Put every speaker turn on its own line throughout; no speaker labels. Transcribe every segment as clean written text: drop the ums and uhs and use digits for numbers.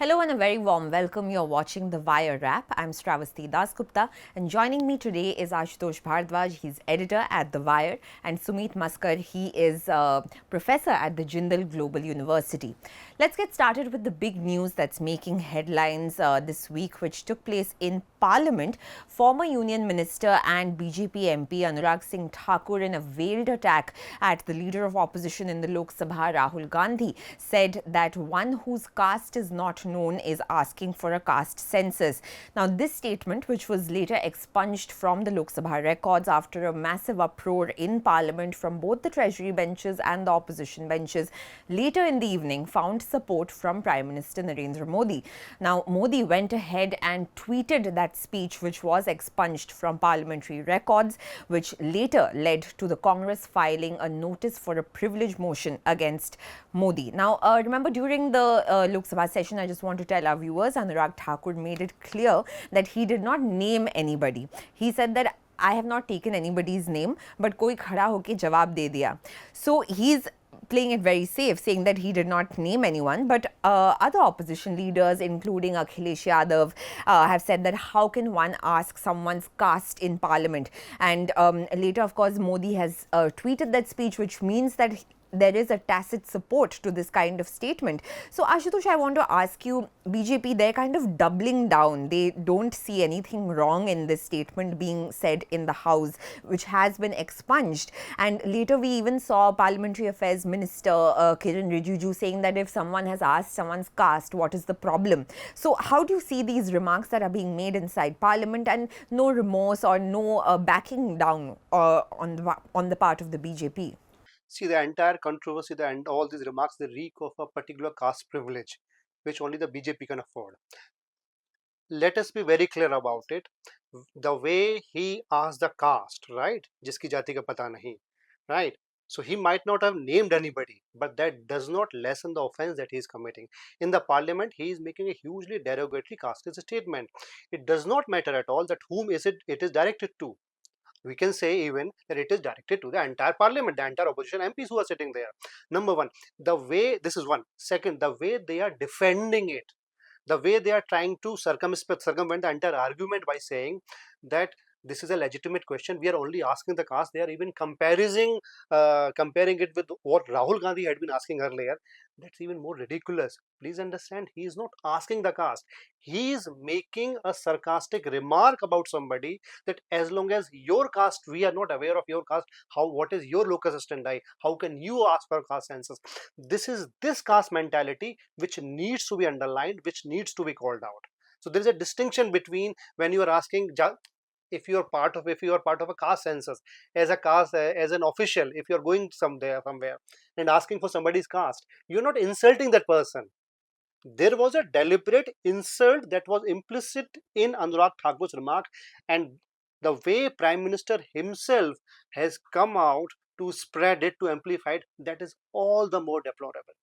Hello and a very warm welcome. You're watching The Wire Wrap. I'm Stravasti Dasgupta, and joining me today is Ashutosh Bhardwaj. He's editor at The Wire, and Sumit Maskar. He is a professor at the Jindal Global University. Let's get started with the big news that's making headlines this week, which took place in Parliament. Former Union Minister and BJP MP Anurag Singh Thakur, in a veiled attack at the leader of opposition in the Lok Sabha, Rahul Gandhi, said that one whose caste is not known is asking for a caste census. Now, this statement, which was later expunged from the Lok Sabha records after a massive uproar in Parliament from both the Treasury benches and the opposition benches, later in the evening found support from Prime Minister Narendra Modi. Now, Modi went ahead and tweeted that speech, which was expunged from parliamentary records, which later led to the Congress filing a notice for a privilege motion against Modi. Now, remember, during the Lok Sabha session, I just want to tell our viewers, Anurag Thakur made it clear that he did not name anybody. He said that I have not taken anybody's name, but koi khada hoke jawab de diya. So he's playing it very safe, saying that he did not name anyone. But other opposition leaders, including Akhilesh Yadav, have said that how can one ask someone's caste in parliament? And later, of course, Modi has tweeted that speech, which means that there is a tacit support to this kind of statement. So, Ashutosh, I want to ask you, BJP, they're kind of doubling down. They don't see anything wrong in this statement being said in the House, which has been expunged. And later, we even saw Parliamentary Affairs Minister Kiran Rijiju saying that if someone has asked someone's caste, what is the problem? So, how do you see these remarks that are being made inside Parliament, and no remorse or no backing down on the part of the BJP?
See, the entire controversy, and all these remarks, they reek of a particular caste privilege, which only the BJP can afford. Let us be very clear about it. The way he asked the caste, right? Jiski jati ka pata nahi, right? So he might not have named anybody, but that does not lessen the offense that he is committing. In the parliament, he is making a hugely derogatory casteist statement. It does not matter at all that whom it is directed to. We can say even that it is directed to the entire parliament, the entire opposition MPs who are sitting there. Number one, the way, this is one. Second, the way they are defending it, the way they are trying to circumvent the entire argument by saying that this is a legitimate question, we are only asking the caste. They are even comparing it with what Rahul Gandhi had been asking earlier. That's even more ridiculous. Please understand, he is not asking the caste. He is making a sarcastic remark about somebody, that as long as your caste, we are not aware of your caste, what is your locus standi, how can you ask for caste census? This is this caste mentality which needs to be underlined, which needs to be called out. So there is a distinction between when you are asking, if you are part of a caste census, as a caste, as an official, if you are going somewhere and asking for somebody's caste, you're not insulting that person. There was a deliberate insult that was implicit in Anurag Thakur's remark, and the way Prime Minister himself has come out to spread it, to amplify it, that is all the more deplorable.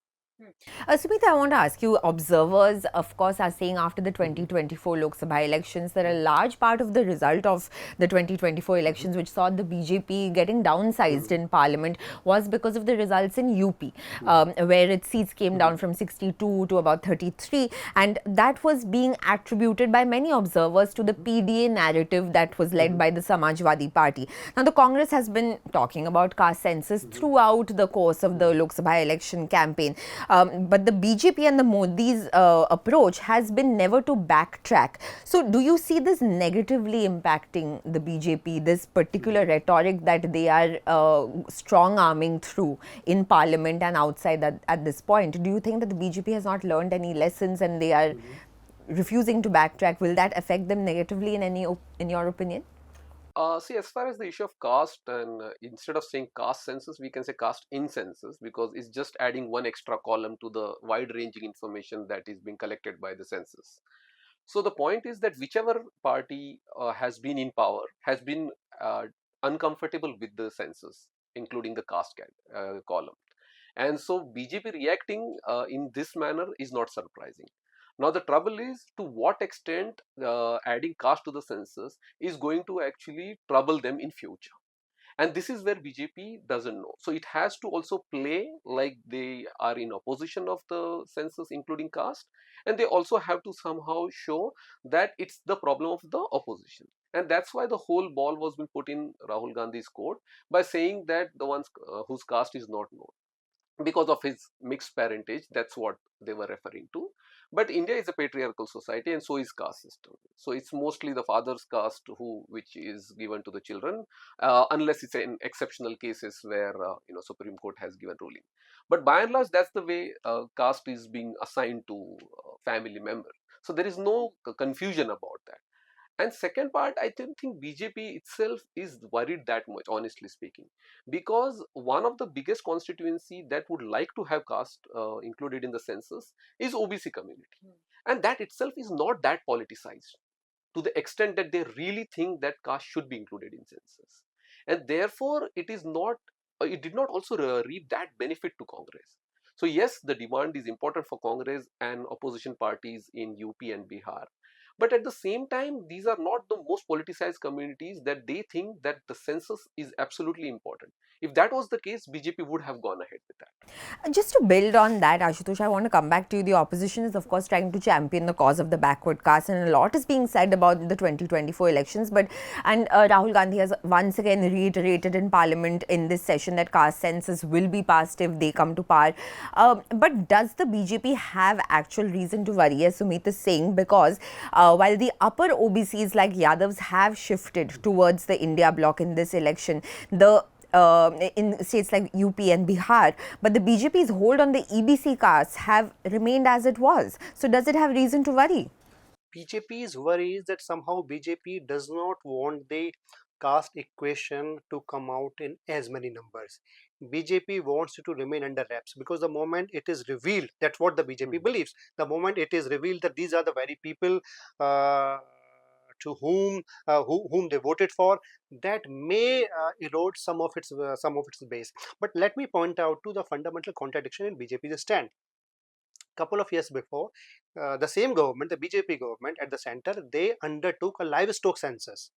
Sumita, I want to ask you, observers, of course, are saying after the
Mhm,
2024 Lok Sabha elections that a large part of the result of the 2024
mhm,
elections, which saw the BJP getting downsized
mhm,
in parliament, was because of the results in UP,
mhm,
where its seats came
mhm,
down from 62 to about 33. And that was being attributed by many observers to the
mhm,
PDA narrative that was led
mhm,
by the Samajwadi Party. Now, the Congress has been talking about caste census
mhm,
throughout the course of the
mhm,
Lok Sabha election campaign. But the BJP and the Modi's approach has been never to backtrack. So, do you see this negatively impacting the BJP, this particular
mhm,
rhetoric that they are strong arming through in parliament and outside at this point? Do you think that the BJP has not learned any lessons and they are
mhm.
refusing to backtrack? Will that affect them negatively in your opinion?
See, as far as the issue of caste, and instead of saying caste census, we can say caste in census, because it's just adding one extra column to the wide ranging information that is being collected by the census. So the point is that whichever party has been in power has been uncomfortable with the census, including the caste column. And so BJP reacting in this manner is not surprising. Now the trouble is to what extent adding caste to the census is going to actually trouble them in future. And this is where BJP doesn't know. So it has to also play like they are in opposition of the census, including caste, and they also have to somehow show that it's the problem of the opposition. And that's why the whole ball was being put in Rahul Gandhi's court by saying that the ones whose caste is not known because of his mixed parentage. That's what they were referring to. But India is a patriarchal society, and so is caste system. So it's mostly the father's caste who which is given to the children, unless it's in exceptional cases where Supreme Court has given ruling. But by and large, that's the way caste is being assigned to family member. So there is no confusion about that. And second part, I don't think BJP itself is worried that much, honestly speaking, because one of the biggest constituency that would like to have caste included in the census is OBC community, and that itself is not that politicized to the extent that they really think that caste should be included in census, and therefore it is not. It did not also reap that benefit to Congress. So yes, the demand is important for Congress and opposition parties in UP and Bihar, but at the same time, these are not the most politicized communities that they think that the census is absolutely important. If that was the case, BJP would have gone ahead with that.
Just to build on that, Ashutosh, I want to come back to you. The opposition is, of course, trying to champion the cause of the backward caste, and a lot is being said about the 2024 elections. And Rahul Gandhi has once again reiterated in Parliament in this session that caste census will be passed if they come to power. But does the BJP have actual reason to worry, as Sumit is saying? Because while the upper OBCs like Yadavs have shifted towards the India bloc in this election, the in states like UP and Bihar, but the BJP's hold on the EBC castes have remained as it was. So does it have reason to worry?
BJP's worry is that somehow BJP does not want the caste equation to come out in as many numbers. BJP wants it to remain under wraps, because the moment it is revealed, that's what the BJP believes, the moment it is revealed that these are the very people to whom they voted for, that may erode some of its base. But let me point out to the fundamental contradiction in BJP's stand. Couple of years before, the same government, the BJP government at the center, they undertook a livestock census,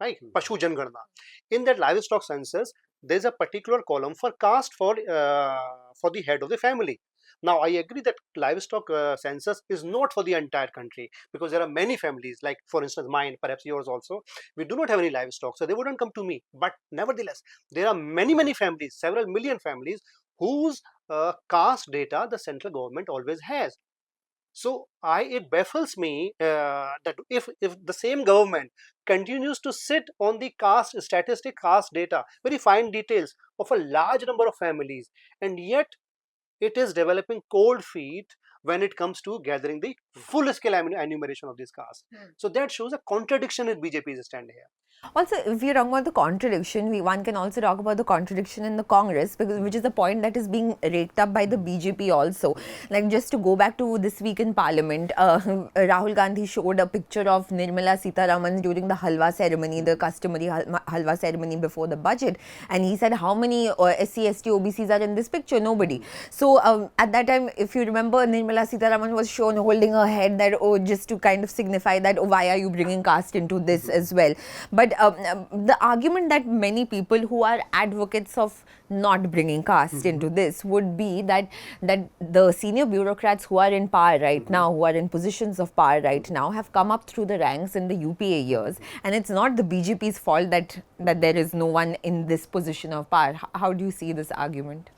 right? Pashu Jangarna. In that livestock census, there's a particular column for caste for the head of the family. Now, I agree that livestock census is not for the entire country, because there are many families, like for instance mine, perhaps yours also. We do not have any livestock, so they wouldn't come to me. But nevertheless, there are many families, several million families, whose caste data the central government always has. So it baffles me that if the same government continues to sit on the caste statistic, caste data, very fine details of a large number of families, and yet it is developing cold feet when it comes to gathering the full scale enumeration of these castes. So that shows a contradiction in BJP's stand here.
Also, if you're talking about the contradiction, one can also talk about the contradiction in the Congress, because which is a point that is being raked up by the BJP also. Like, just to go back to this week in Parliament, Rahul Gandhi showed a picture of Nirmala Sitharaman during the halwa ceremony, the customary halwa ceremony before the budget, and he said, how many SC, ST, OBCs are in this picture? Nobody. So at that time, if you remember, Nirmala Sitharaman was shown holding her head, that, oh, just to kind of signify that, oh, why are you bringing caste into this as well? But the argument that many people who are advocates of not bringing caste into this would be that the senior bureaucrats who are in power right now, who are in positions of power right now, have come up through the ranks in the UPA years, and it's not the BJP's fault that there is no one in this position of power. How do you see this argument?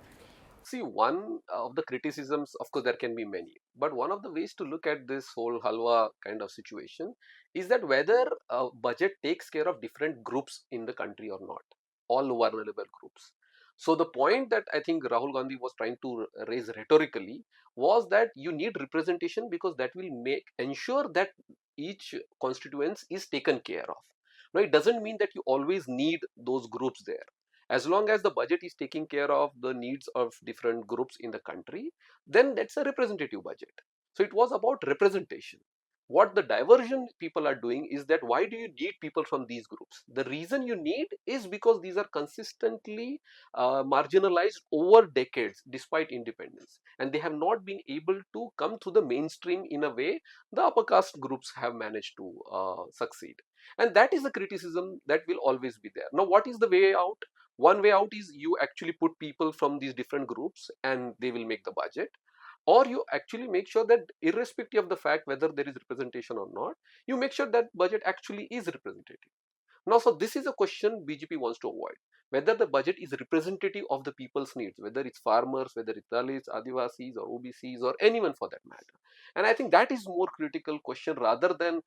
See, one of the criticisms, of course, there can be many, but one of the ways to look at this whole halwa kind of situation is that whether a budget takes care of different groups in the country or not, all vulnerable groups. So the point that I think Rahul Gandhi was trying to raise rhetorically was that you need representation, because that will ensure that each constituents is taken care of. Now, it doesn't mean that you always need those groups there. As long as the budget is taking care of the needs of different groups in the country, then that's a representative budget. So it was about representation. What the diversion people are doing is that, why do you need people from these groups? The reason you need is because these are consistently marginalized over decades despite independence, and they have not been able to come to the mainstream in a way the upper caste groups have managed to succeed. And that is a criticism that will always be there. Now, what is the way out? One way out is you actually put people from these different groups and they will make the budget, or you actually make sure that irrespective of the fact whether there is representation or not, you make sure that budget actually is representative. Now, so this is a question BJP wants to avoid, whether the budget is representative of the people's needs, whether it's farmers, whether it's Dalits, Adivasis or OBCs or anyone for that matter. And I think that is more critical question rather than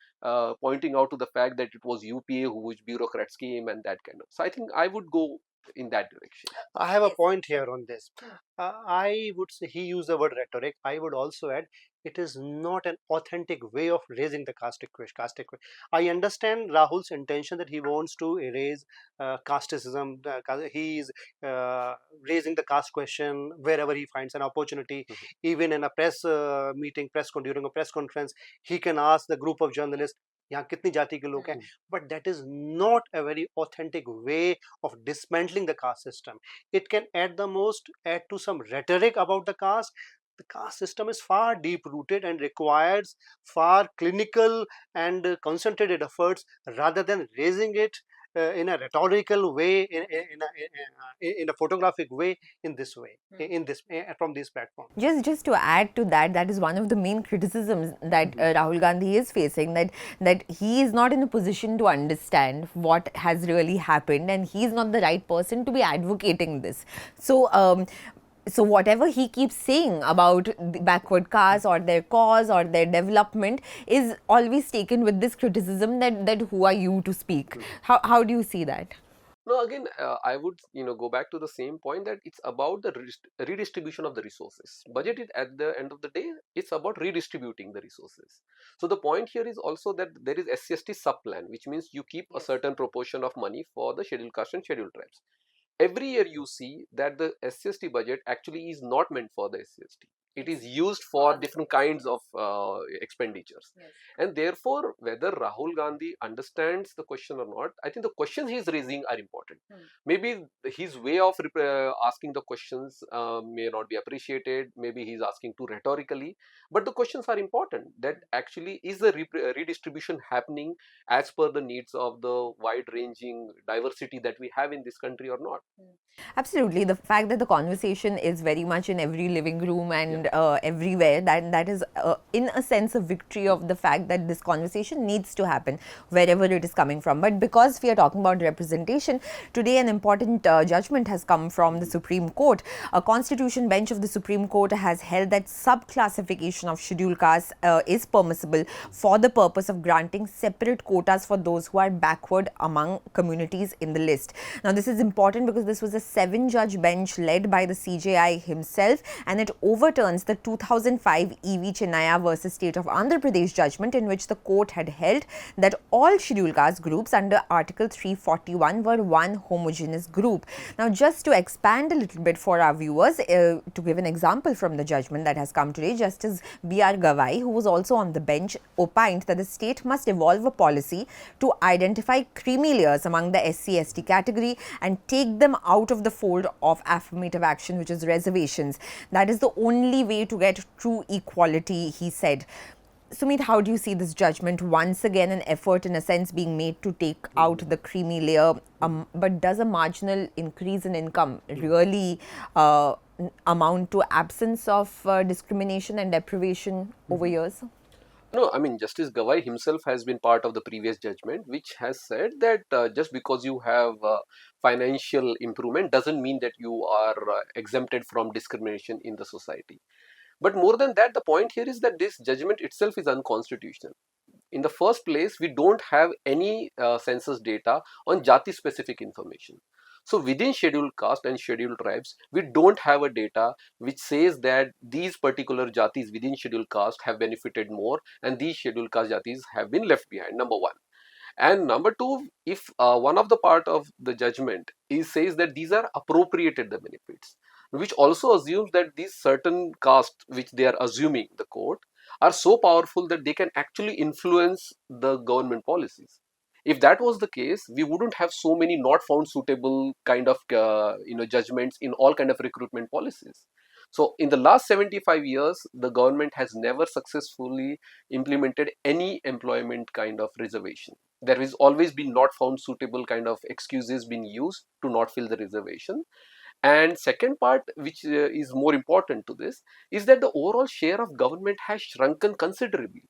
pointing out to the fact that it was UPA who which bureaucrats came and that kind of. So I think I would go in that direction.
I have a
Yes.
point here on this. I would say he used the word rhetoric. I would also add it is not an authentic way of raising the caste equation. I understand Rahul's intention that he wants to erase casteism. He is raising the caste question wherever he finds an opportunity.
Mhm.
Even in a press meeting, during a press conference, he can ask the group of journalists, यहाँ कितनी जाति के लोग हैं, but that is not a very authentic way of dismantling the caste system. It can at the most add to some rhetoric about the caste. The caste system is far deep rooted and requires far clinical and concentrated efforts rather than raising it in a rhetorical way, in a photographic way, in this way, in this from this platform.
Just to add to that, that is one of the main criticisms that Rahul Gandhi is facing, that he is not in a position to understand what has really happened, and he is not the right person to be advocating this. So whatever he keeps saying about the backward castes or their cause or their development is always taken with this criticism that who are you to speak? How do you see that?
No, again, I would go back to the same point that it's about the redistribution of the resources. Budget is at the end of the day, it's about redistributing the resources. So the point here is also that there is SCST sub plan, which means you keep a certain proportion of money for the scheduled caste and scheduled tribes. Every year you see that the SCST budget actually is not meant for the SCST. It is used for different kinds of expenditures. Yes. And therefore, whether Rahul Gandhi understands the question or not, I think the questions he is raising are important. Maybe his way of asking the questions may not be appreciated. Maybe he's asking too rhetorically, but the questions are important. That actually is the redistribution happening as per the needs of the wide-ranging diversity that we have in this country or not?
Absolutely. The fact that the conversation is very much in every living room and everywhere, that is, in a sense, a victory of the fact that this conversation needs to happen wherever it is coming from. But because we are talking about representation, today an important judgment has come from the Supreme Court. A constitution bench of the Supreme Court has held that subclassification of scheduled castes is permissible for the purpose of granting separate quotas for those who are backward among communities in the list. Now, this is important because this was a 7-judge bench led by the CJI himself, and it overturns the 2005 E.V. Chennaya versus State of Andhra Pradesh judgment, in which the court had held that all scheduled caste groups under Article 341 were one homogeneous group. Now, just to expand a little bit for our viewers, to give an example from the judgment that has come today, Justice B.R. Gavai, who was also on the bench, opined that the state must evolve a policy to identify creamy layers among the SC/ST category and take them out of the fold of affirmative action, which is reservations. That is the only way to get true equality, he said. Sumit, how do you see this judgment? Once again, an effort, in a sense, being made to take out the creamy layer. But does a marginal increase in income really amount to absence of discrimination and deprivation over years?
No, I mean, Justice Gavai himself has been part of the previous judgment, which has said that just because you have financial improvement doesn't mean that you are exempted from discrimination in the society. But more than that, the point here is that this judgment itself is unconstitutional. In the first place, we don't have any census data on jati specific information. So within scheduled caste and scheduled tribes, we don't have a data which says that these particular jatis within scheduled caste have benefited more and these scheduled caste jatis have been left behind, number one. And number two, if one of the part of the judgment is says that these are appropriated the benefits, which also assumes that these certain castes which they are assuming the court are so powerful that they can actually influence the government policies. If that was the case, we wouldn't have so many not found suitable kind of judgments in all kind of recruitment policies. So in the last 75 years, the government has never successfully implemented any employment kind of reservation. There has always been not found suitable kind of excuses being used to not fill the reservation. And second part, which is more important to this, is that the overall share of government has shrunken considerably.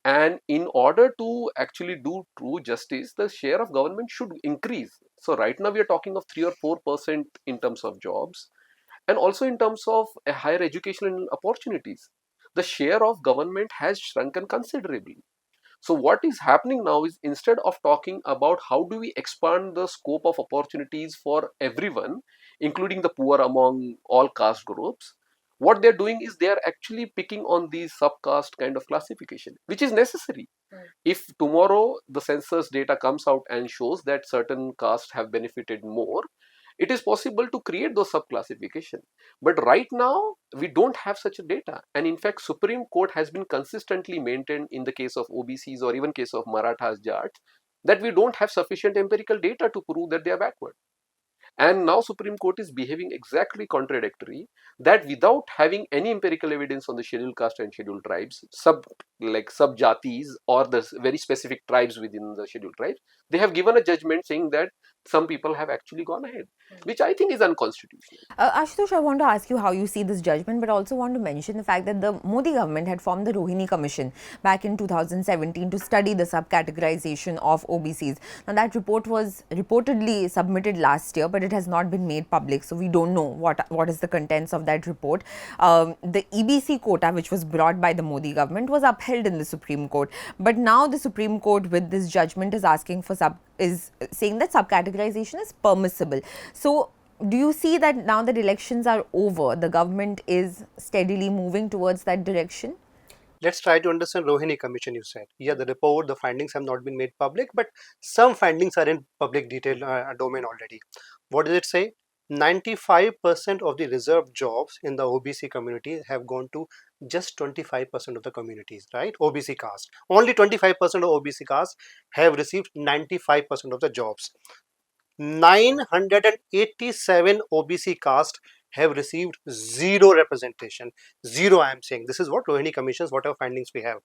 And in order to actually do true justice, the share of government should increase. So right now we are talking of 3 or 4% in terms of jobs, and also in terms of higher educational opportunities. The share of government has shrunken considerably. So what is happening now is, instead of talking about how do we expand the scope of opportunities for everyone, including the poor among all caste groups, what they're doing is they are actually picking on these subcaste kind of classification, which is necessary. If tomorrow the census data comes out and shows that certain castes have benefited more, it is possible to create those subclassification. But right now we don't have such a data, and in fact Supreme Court has been consistently maintained in the case of OBCs or even case of Marathas, Jats, that we don't have sufficient empirical data to prove that they are backward. And now Supreme Court is behaving exactly contradictory, that without having any empirical evidence on the scheduled caste and scheduled tribes, sub-jatis or the very specific tribes within the scheduled tribes, they have given a judgment saying that some people have actually gone ahead, which I think is unconstitutional.
Ashutosh, I want to ask you how you see this judgment, but also want to mention the fact that the Modi government had formed the Rohini Commission back in 2017 to study the subcategorization of OBCs. Now, that report was reportedly submitted last year, but it has not been made public, so we don't know what is the contents of that report. The EBC quota, which was brought by the Modi government, was upheld in the Supreme Court, but now the Supreme Court, with this judgment, is asking for is saying that subcategorization is permissible. So, do you see that now that elections are over, the government is steadily moving towards that direction?
Let's try to understand Rohini Commission, you said. Yeah, the report, the findings have not been made public, but some findings are in public detail domain already. What does it say? 95% of the reserved jobs in the OBC community have gone to just 25% of the communities, right? OBC caste. Only 25% of OBC caste have received 95% of the jobs. 987 OBC caste have received zero representation. Zero, I am saying. This is what Rohini Commission's, whatever findings we have.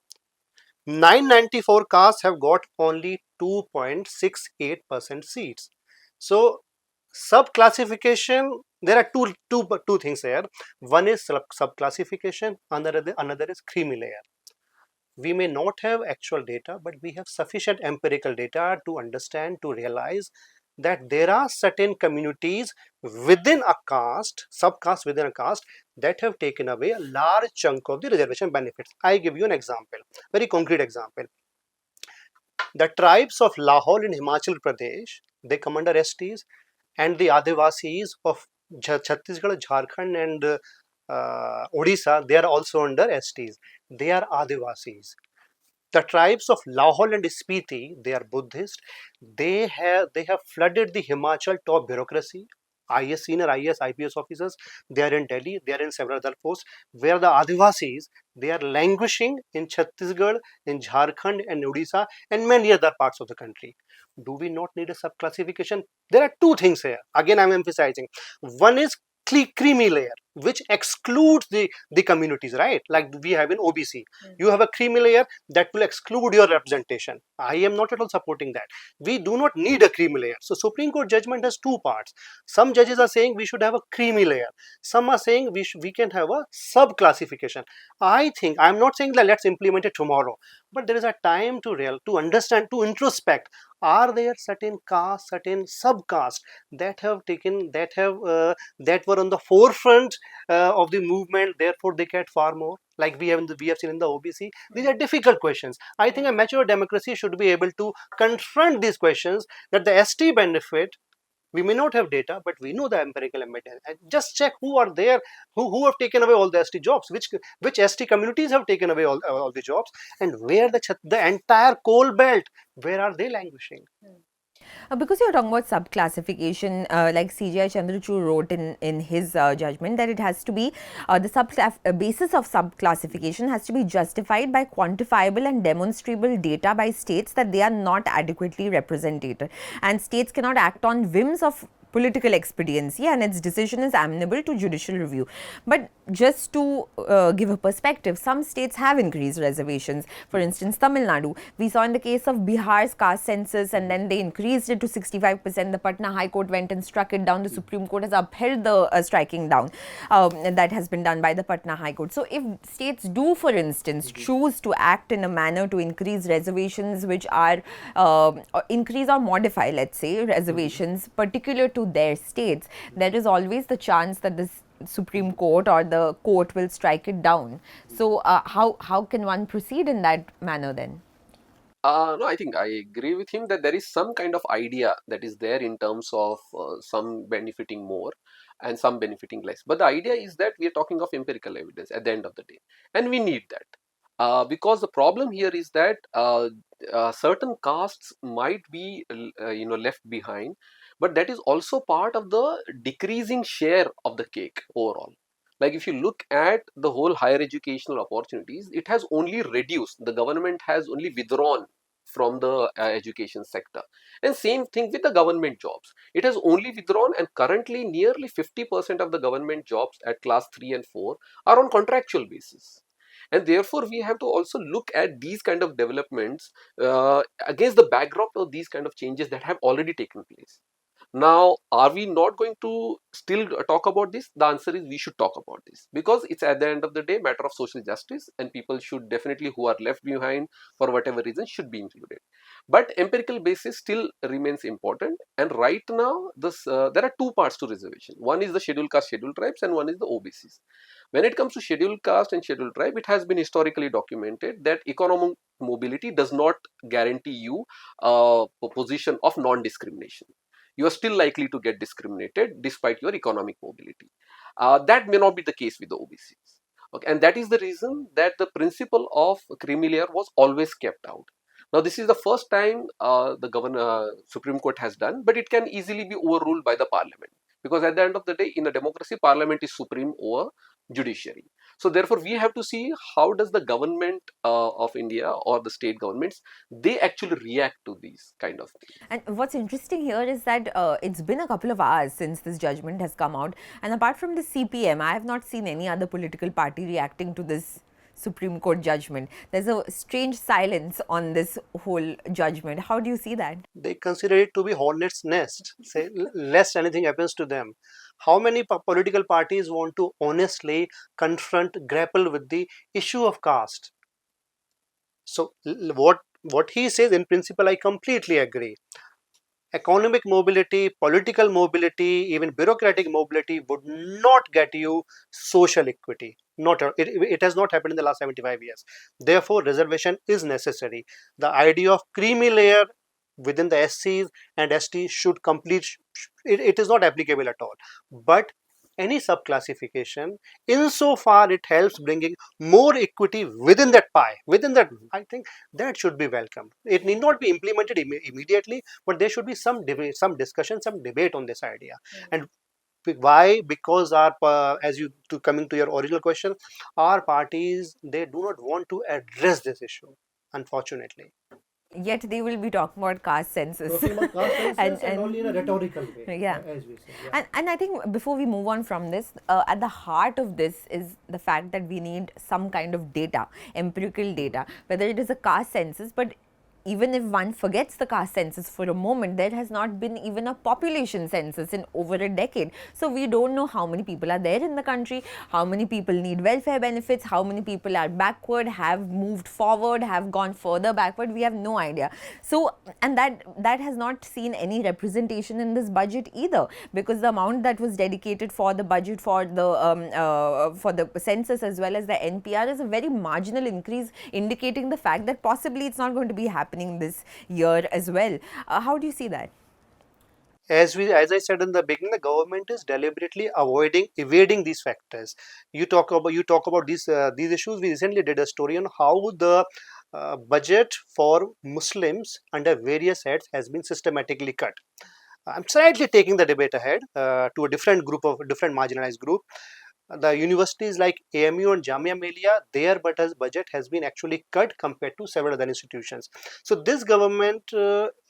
994 castes have got only 2.68% seats. So, sub-classification, there are two things here. One is sub-classification, another is creamy layer. We may not have actual data, but we have sufficient empirical data to understand, to realize that there are certain communities within a caste, subcaste within a caste, that have taken away a large chunk of the reservation benefits. I give you an example, very concrete example. The tribes of Lahore in Himachal Pradesh, they come under STs, and the Adivasis of Chhattisgarh, Jharkhand and Odisha, they are also under STs. They are Adivasis. The tribes of Lahore and Spiti, they are Buddhist. They have flooded the Himachal top bureaucracy. IS senior IS IPS officers, they are in Delhi, they are in several other posts, where the Adivasis, they are languishing in Chhattisgarh, in Jharkhand and Odisha and many other parts of the country. Do we not need a subclassification? There are two things here. Again, I am emphasizing. One is creamy layer, which excludes the communities, right? Like we have in OBC. You have a creamy layer that will exclude your representation. I am not at all supporting that. We do not need a creamy layer. So Supreme Court judgment has two parts. Some judges are saying we should have a creamy layer. Some are saying we can have a sub classification. I think, I'm not saying that let's implement it tomorrow, but there is a time to understand, to introspect. Are there certain castes, certain subcasts that have taken, that were on the forefront of the movement, therefore they get far more, like we have seen in the OBC? These are difficult questions. I think a mature democracy should be able to confront these questions, that the ST benefit, we may not have data, but we know the empirical evidence. And just check who are there, who have taken away all the ST jobs, which ST communities have taken away all the jobs, and where the entire coal belt, where are they languishing?
Because you're talking about subclassification, like CGI Chandrachud wrote in his judgment, that it has to be the basis of subclassification has to be justified by quantifiable and demonstrable data by states that they are not adequately represented, and states cannot act on whims of political expediency, and its decision is amenable to judicial review. But just to give a perspective, some states have increased reservations. For instance, Tamil Nadu. We saw in the case of Bihar's caste census, and then they increased it to 65%. The Patna High Court went and struck it down. The Supreme Court has upheld the striking down that has been done by the Patna High Court. So, if states do, for instance, choose to act in a manner to increase reservations which are increase or modify, let's say, reservations particular to their states, there is always the chance that this Supreme Court or the court will strike it down. So, how can one proceed in that manner then?
No, I think I agree with him that there is some kind of idea that is there in terms of some benefiting more and some benefiting less. But the idea is that we are talking of empirical evidence at the end of the day, and we need that. Because the problem here is that certain castes might be left behind, but that is also part of the decreasing share of the cake overall. Like if you look at the whole higher educational opportunities, it has only reduced. The government has only withdrawn from the education sector. And same thing with the government jobs. It has only withdrawn, and currently nearly 50% of the government jobs at class 3 and 4 are on contractual basis. And therefore, we have to also look at these kind of developments against the backdrop of these kind of changes that have already taken place. Now, are we not going to still talk about this? The answer is we should talk about this, because it's at the end of the day matter of social justice, and people should definitely, who are left behind for whatever reason, should be included. But empirical basis still remains important, and right now there are two parts to reservation. One is the scheduled caste, scheduled tribes, and one is the OBCs. When it comes to scheduled caste and scheduled tribe, it has been historically documented that economic mobility does not guarantee you a position of non-discrimination. You are still likely to get discriminated despite your economic mobility. That may not be the case with the OBCs. Okay, and that is the reason that the principle of creamy layer was always kept out. Now, this is the first time the Supreme Court has done, but it can easily be overruled by the Parliament, because at the end of the day, in a democracy, Parliament is supreme over judiciary. So therefore, we have to see how does the government of India or the state governments, they actually react to these kind of things.
And what's interesting here is that it's been a couple of hours since this judgment has come out, and apart from the CPM, I have not seen any other political party reacting to this Supreme Court judgment. There's a strange silence on this whole judgment. How do you see that?
They consider it to be hornet's nest, say, lest anything happens to them. How many political parties want to honestly grapple with the issue of caste? So what he says, in principle, I completely agree. Economic mobility, political mobility, even bureaucratic mobility would not get you social equity. It has not happened in the last 75 years. Therefore, reservation is necessary. The idea of creamy layer within the SCs and STs should complete. It is not applicable at all. But any subclassification, insofar it helps bringing more equity within that pie, within that, I think that should be welcomed. It need not be implemented immediately, but there should be some debate, some discussion, some debate on this idea. And why? Because our coming to your original question, our parties, they do not want to address this issue, unfortunately.
Yet they will be talking about caste census.
Talking about caste census and only in a rhetorical way,
Yeah.
as we say. Yeah.
And I think before we move on from this, at the heart of this is the fact that we need some kind of data, empirical data, whether it is a caste census, but even if one forgets the caste census for a moment, there has not been even a population census in over a decade. So we don't know how many people are there in the country, how many people need welfare benefits, how many people are backward, have moved forward, have gone further backward. We have no idea. So, and that has not seen any representation in this budget either, because the amount that was dedicated for the budget for the census as well as the NPR is a very marginal increase, indicating the fact that possibly it's not going to be happening this year as well. How do you see that?
As I said in the beginning, the government is deliberately evading these factors. You talk about these issues. We recently did a story on how the budget for Muslims under various heads has been systematically cut. I'm slightly taking the debate ahead to a different marginalized group. The universities like AMU and Jamia Millia, their budget has been actually cut compared to several other institutions. So this government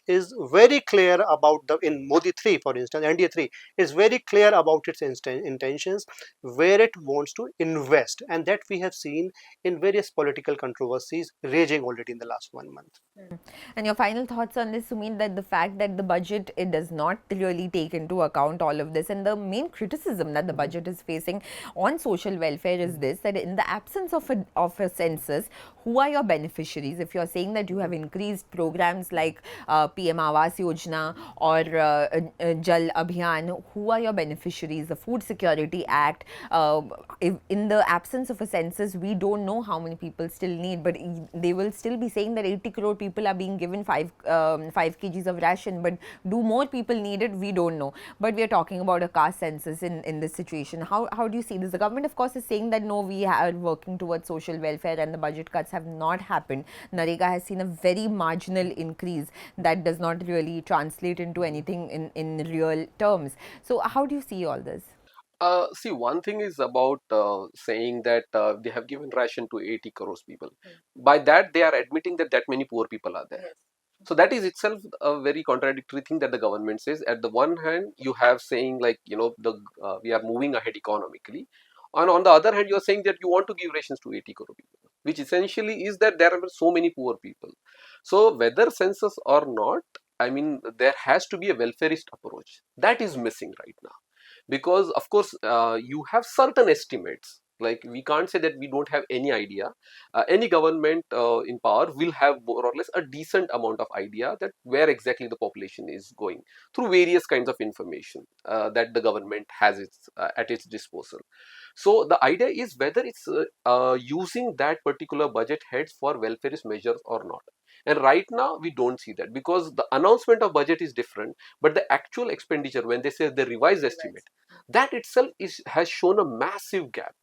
is very clear about in Modi 3, for instance, NDA 3 is very clear about its intentions, where it wants to invest, and that we have seen in various political controversies raging already in the last 1 month.
And your final thoughts on this, Sumit, that the fact that the budget, it does not really take into account all of this, and the main criticism that the budget is facing on social welfare is this, that in the absence of a census, who are your beneficiaries? If you're saying that you have increased programs like PM Awas Yojana or Jal Abhiyan, who are your beneficiaries? The Food Security Act, if in the absence of a census, we don't know how many people still need, but they will still be saying that 80 crore people are being given 5 kgs of ration, but do more people need it? We don't know. But we are talking about a caste census in this situation. How do you see this? The government, of course, is saying that no, we are working towards social welfare and the budget cuts have not happened. Narega has seen a very marginal increase that does not really translate into anything in real terms. So how do you see all this?
See, one thing is about saying that they have given ration to 80 crores people. By that, they are admitting that that many poor people are there. So that is itself a very contradictory thing that the government says. At the one hand, you have saying like, we are moving ahead economically. And on the other hand, you are saying that you want to give rations to 80 crore people, which essentially is that there are so many poor people. So whether census or not, I mean, there has to be a welfareist approach. That is missing right now, because of course you have certain estimates. Like, we can't say that we don't have any idea. Any government in power will have more or less a decent amount of idea that where exactly the population is going through various kinds of information that the government has at its disposal. So the idea is whether it's using that particular budget heads for welfareist measures or not. And right now we don't see that, because the announcement of budget is different, but the actual expenditure, when they say the revised estimate, that itself has shown a massive gap.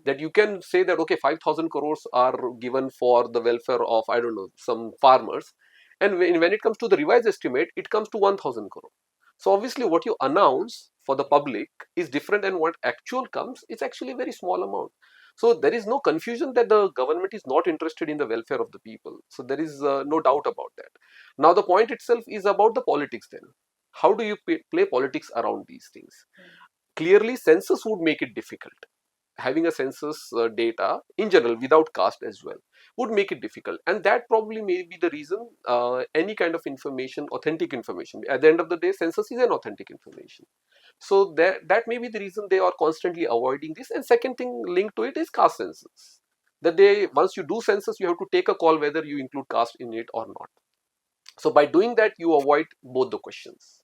That you can say that okay, 5,000 crores are given for the welfare of, I don't know, some farmers, and when it comes to the revised estimate, it comes to 1,000 crore. So obviously what you announce for the public is different, and what actual comes is actually a very small amount. So there is no confusion that the government is not interested in the welfare of the people. So there is no doubt about that. Now the point itself is about the politics then. How do you play politics around these things? Clearly, census would make it difficult. Having a census data in general without caste as well would make it difficult, and that probably may be the reason any kind of information, authentic information, at the end of the day census is an authentic information. So that may be the reason they are constantly avoiding this. And second thing linked to it is caste census, that they, once you do census, you have to take a call whether you include caste in it or not. So by doing that, you avoid both the questions.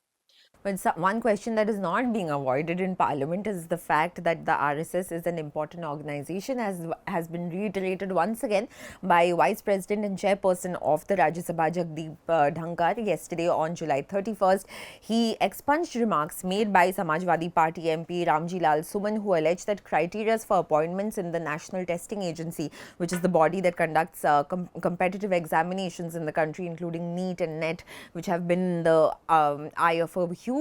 But one question that is not being avoided in Parliament is the fact that the RSS is an important organization, as has been reiterated once again by Vice President and Chairperson of the Rajya Sabha, Jagdeep Dhankar, yesterday on July 31st. He expunged remarks made by Samajwadi Party MP Ramji Lal Suman, who alleged that criteria for appointments in the National Testing Agency, which is the body that conducts competitive examinations in the country, including NEET and NET, which have been in the eye of a huge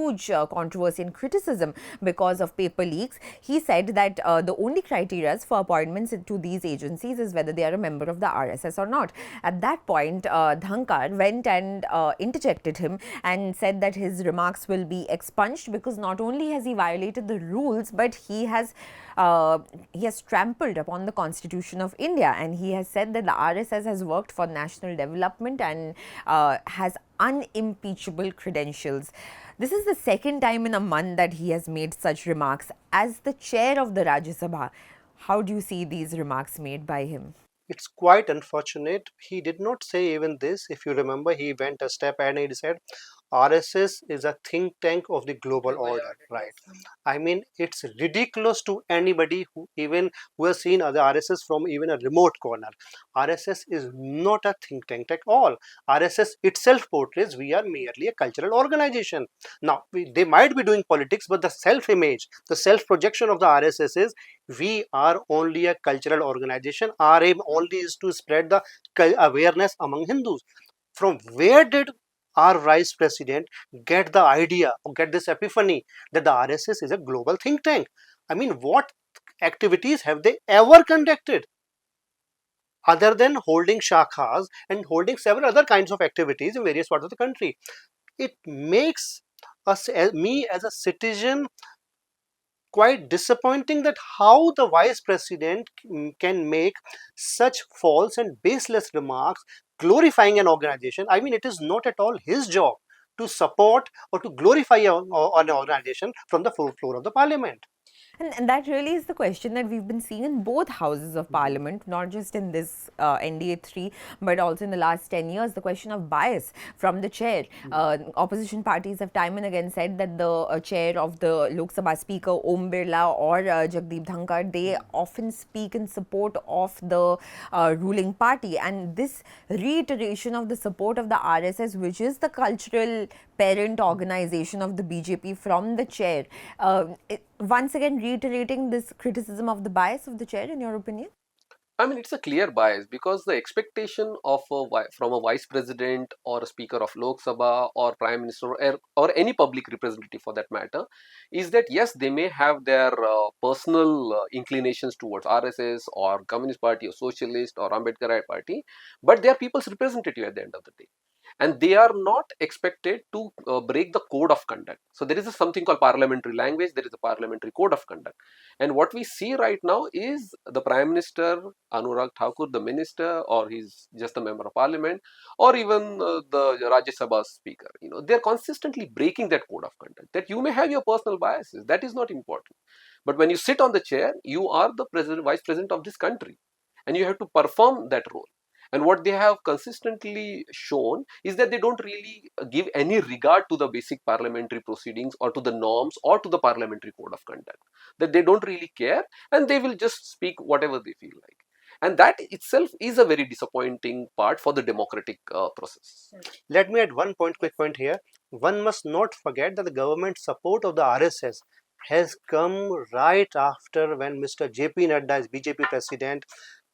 controversy and criticism because of paper leaks. He said that the only criteria for appointments to these agencies is whether they are a member of the RSS or not. At that point, Dhankar went and interjected him and said that his remarks will be expunged because not only has he violated the rules, but he has trampled upon the Constitution of India, and he has said that the RSS has worked for national development and has unimpeachable credentials. This is the second time in a month that he has made such remarks. As the chair of the Rajya Sabha, how do you see these remarks made by him?
It's quite unfortunate. He did not say even this. If you remember, he went a step and he said RSS is a think tank of the global order, right? I mean, it's ridiculous to anybody who has seen other RSS from even a remote corner. RSS is not a think tank at all. RSS itself portrays we are merely a cultural organization. Now, they might be doing politics, but the self-image, the self-projection of the RSS is we are only a cultural organization. Our aim only is to spread the awareness among Hindus. From where did our vice president get the idea or get this epiphany that the RSS is a global think tank? I mean, what activities have they ever conducted? other than holding shakhas and holding several other kinds of activities in various parts of the country. It makes me as a citizen quite disappointing that how the vice president can make such false and baseless remarks glorifying an organization. I mean, it is not at all his job to support or to glorify an organization from the floor of the parliament.
And that really is the question that we've been seeing in both houses of parliament, not just in this NDA 3, but also in the last 10 years. The question of bias from the chair. Opposition parties have time and again said that the chair of the Lok Sabha Speaker, Om Birla or Jagdeep Dhankar, they often speak in support of the ruling party. And this reiteration of the support of the RSS, which is the cultural parent organization of the BJP, from the chair, once again reiterating this criticism of the bias of the chair, in your opinion?
I mean, it's a clear bias because the expectation of from a vice president or a speaker of Lok Sabha or prime minister or any public representative for that matter is that yes, they may have their personal inclinations towards RSS or Communist Party or Socialist or Ambedkarite Party, but they are people's representative at the end of the day. And they are not expected to break the code of conduct. So there is something called parliamentary language, there is a parliamentary code of conduct. And what we see right now is the Prime Minister, Anurag Thakur, the minister, or he's just a member of parliament, or even the Rajya Sabha speaker. They're consistently breaking that code of conduct. That you may have your personal biases, that is not important. But when you sit on the chair, you are the president, vice president of this country, and you have to perform that role. And what they have consistently shown is that they don't really give any regard to the basic parliamentary proceedings or to the norms or to the parliamentary code of conduct. That they don't really care and they will just speak whatever they feel like. And that itself is a very disappointing part for the democratic process.
Let me add one quick point here. One must not forget that the government support of the RSS has come right after when Mr. JP Nadda, as BJP president,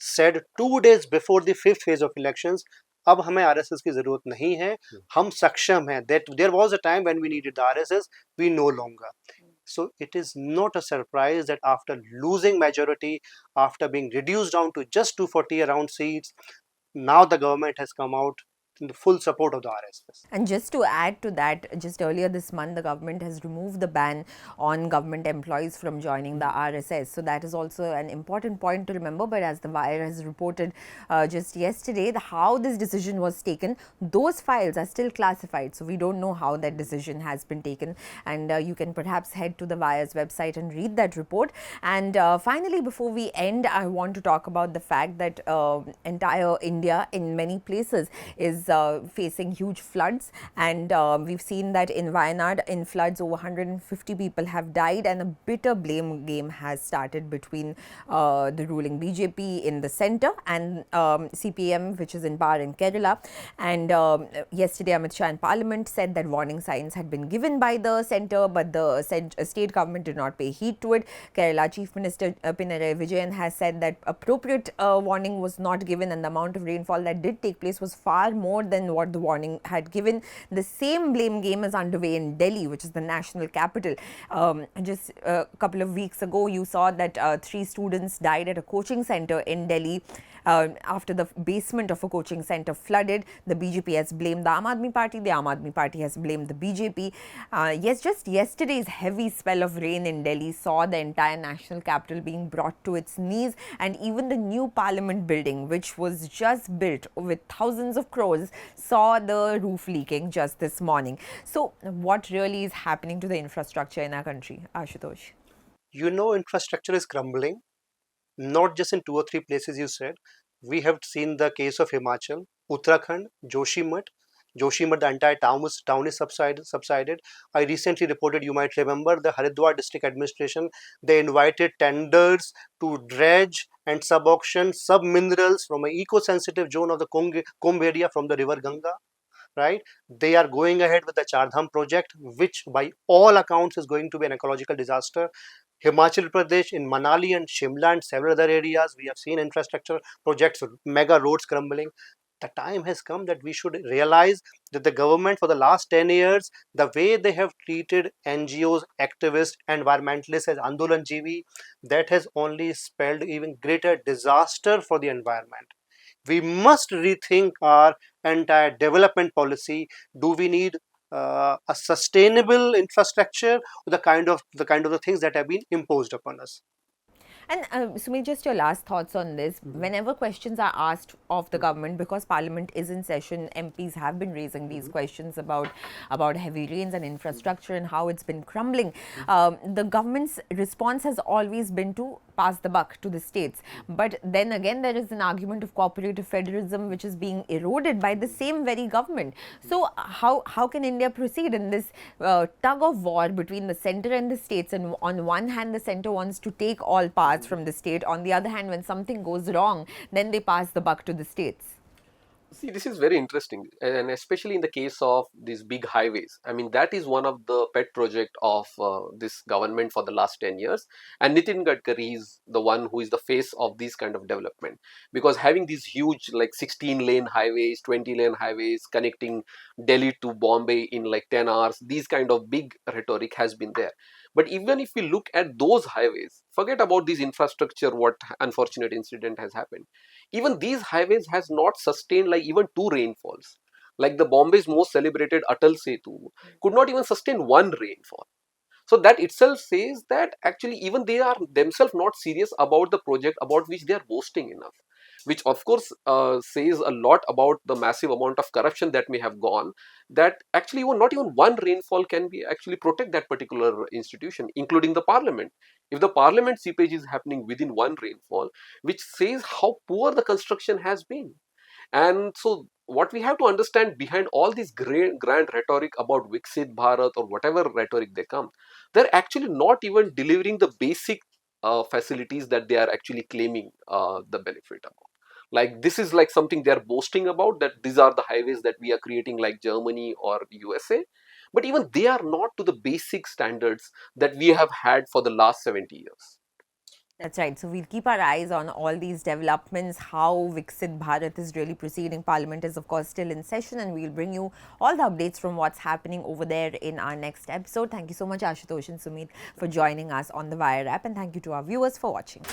said 2 days before the fifth phase of elections, अब हमें RSS की जरूरत नहीं है, हम सक्षम हैं. That there was a time when we needed the RSS, we no longer. So it is not a surprise that after losing majority, after being reduced down to just 240 around seats, now the government has come out in the full support of the RSS.
And just to add to that, just earlier this month, the government has removed the ban on government employees from joining the RSS. So that is also an important point to remember. But as the Wire has reported just yesterday, how this decision was taken, those files are still classified. So we don't know how that decision has been taken. And you can perhaps head to the Wire's website and read that report. And finally, before we end, I want to talk about the fact that entire India in many places is facing huge floods, and we've seen that in Wayanad, in floods, over 150 people have died, and a bitter blame game has started between the ruling BJP in the centre and CPM, which is in power in Kerala. And yesterday, Amit Shah in Parliament said that warning signs had been given by the centre, but the state government did not pay heed to it. Kerala Chief Minister Pinarayi Vijayan has said that appropriate warning was not given, and the amount of rainfall that did take place was far more than what the warning had given. The same blame game is underway in Delhi, which is the national capital. Just a couple of weeks ago, you saw that 3 students died at a coaching center in Delhi after the basement of a coaching center flooded. The BJP has blamed the Aam Aadmi Party. The Aam Aadmi Party has blamed the BJP. Yes, just yesterday's heavy spell of rain in Delhi saw the entire national capital being brought to its knees, and even the new parliament building, which was just built with thousands of crores, saw the roof leaking just this morning. So what really is happening to the infrastructure in our country, Ashutosh?
Infrastructure is crumbling, not just in 2 or 3 places you said. We have seen the case of Himachal, Uttarakhand, Joshimath. The entire town is subsided. I recently reported, you might remember, the Haridwar district administration, they invited tenders to dredge and sub-auction sub-minerals from an eco-sensitive zone of the Kumbh area from the river Ganga. Right? They are going ahead with the Char Dham project, which by all accounts is going to be an ecological disaster. Himachal Pradesh, in Manali and Shimla and several other areas, we have seen infrastructure projects, mega roads crumbling. The time has come that we should realize that the government for the last 10 years, the way they have treated NGOs, activists, environmentalists as Andolan Jivi, that has only spelled even greater disaster for the environment. We must rethink our entire development policy. Do we need a sustainable infrastructure, or the things that have been imposed upon us?
And Sumit, just your last thoughts on this. Whenever questions are asked of the government, because Parliament is in session, MPs have been raising these questions about heavy rains and infrastructure and how it's been crumbling. The government's response has always been to pass the buck to the states. But then again, there is an argument of cooperative federalism, which is being eroded by the same very government. So how can India proceed in this tug of war between the center and the states? And on one hand, the center wants to take all parts from the state. On the other hand, when something goes wrong, then they pass the buck to the states.
See, this is very interesting, and especially in the case of these big highways. I mean, that is one of the pet project of this government for the last 10 years. And Nitin Gadkari is the one who is the face of this kind of development. Because having these huge, like 16-lane highways, 20-lane highways connecting Delhi to Bombay in like 10 hours, these kind of big rhetoric has been there. But even if we look at those highways, forget about this infrastructure, what unfortunate incident has happened. Even these highways has not sustained like even two rainfalls. Like the Bombay's most celebrated Atal Setu could not even sustain one rainfall. So that itself says that actually even they are themselves not serious about the project about which they are boasting enough, which of course says a lot about the massive amount of corruption that may have gone, that actually even not even one rainfall can be actually protect that particular institution, including the parliament. If the parliament seepage is happening within one rainfall, which says how poor the construction has been. And so what we have to understand behind all this grand rhetoric about Viksit Bharat or whatever rhetoric they come, they're actually not even delivering the basic facilities that they are actually claiming the benefit about. Like this is like something they are boasting about, that these are the highways that we are creating like Germany or USA. But even they are not to the basic standards that we have had for the last 70 years.
That's right. So we'll keep our eyes on all these developments, how Viksit Bharat is really proceeding. Parliament is, of course, still in session, and we'll bring you all the updates from what's happening over there in our next episode. Thank you so much, Ashutosh and Sumit, for joining us on the Wire app, and thank you to our viewers for watching.